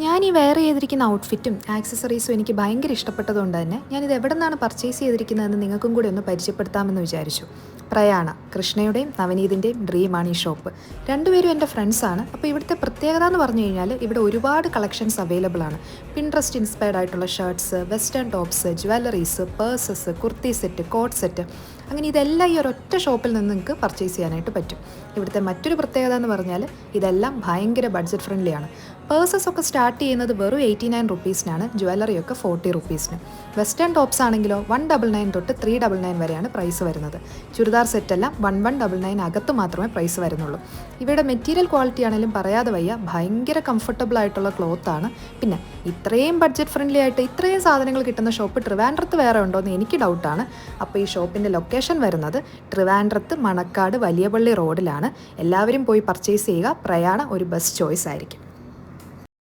ഞാൻ ഈ വെയർ ചെയ്തിരിക്കുന്ന ഔട്ട്ഫിറ്റും ആക്സസറീസും എനിക്ക് ഭയങ്കര ഇഷ്ടപ്പെട്ടതുകൊണ്ട് തന്നെ ഞാനിത് എവിടെ നിന്നാണ് പർച്ചേസ് ചെയ്തിരിക്കുന്നതെന്ന് നിങ്ങൾക്കും കൂടി ഒന്ന് പരിചയപ്പെടുത്താമെന്ന് വിചാരിച്ചു. പ്രയാണ, കൃഷ്ണയുടെയും നവനീതിൻ്റെയും ഡ്രീമാണ് ഈ ഷോപ്പ്. രണ്ടുപേരും എൻ്റെ ഫ്രണ്ട്സാണ്. അപ്പോൾ ഇവിടുത്തെ പ്രത്യേകത എന്ന് പറഞ്ഞു കഴിഞ്ഞാൽ ഇവിടെ ഒരുപാട് കളക്ഷൻസ് അവൈലബിൾ ആണ്. പിൻട്രസ്റ്റ് ഇൻസ്പയർഡ് ആയിട്ടുള്ള shirts, western tops, jewelleries, purses, kurti set, coat set, അങ്ങനെ ഇതെല്ലാം ഈ ഒരൊറ്റ ഷോപ്പിൽ നിന്ന് നിങ്ങൾക്ക് പർച്ചേസ് ചെയ്യാനായിട്ട് പറ്റും. ഇവിടുത്തെ മറ്റൊരു പ്രത്യേകത എന്ന് പറഞ്ഞാൽ ഇതെല്ലാം ഭയങ്കര ബഡ്ജറ്റ് ഫ്രണ്ട്ലി ആണ്. പേഴ്സസ് ഒക്കെ സ്റ്റാർട്ട് ചെയ്യുന്നത് വെറും 89 റുപ്പീസിനാണ്, ജ്വല്ലറിയൊക്കെ 40 റുപ്പീസിന്. വെസ്റ്റേൺ ടോപ്സ് ആണെങ്കിലോ 199 തൊട്ട് 399 വരെയാണ് പ്രൈസ് വരുന്നത്. ചുരിദാർ സെറ്റെല്ലാം 1199 അകത്ത് മാത്രമേ പ്രൈസ് വരുന്നുള്ളൂ. ഇവയുടെ മെറ്റീരിയൽ ക്വാളിറ്റി ആണെങ്കിലും പറയാതെ വയ്യ, ഭയങ്കര കംഫർട്ടബിൾ ആയിട്ടുള്ള ക്ലോത്താണ്. പിന്നെ ഇത്രയും ബഡ്ജറ്റ് ഫ്രണ്ട്ലി ആയിട്ട് ഇത്രയും സാധനങ്ങൾ കിട്ടുന്ന ഷോപ്പ് ട്രിവാൻഡ്രത്ത് വേറെ ഉണ്ടോ എന്ന് എനിക്ക് ഡൗട്ടാണ്. അപ്പോൾ ഈ ഷോപ്പിൻ്റെ ലൊക്കേഷൻ വരുന്നത് ട്രിവാൻഡ്രത്ത് മണക്കാട് വലിയപള്ളി റോഡിലാണ്. എല്ലാവരും പോയി പർച്ചേസ് ചെയ്യുക. പ്രയാണ ഒരു ബെസ്റ്റ് ചോയ്സ് ആയിരിക്കും.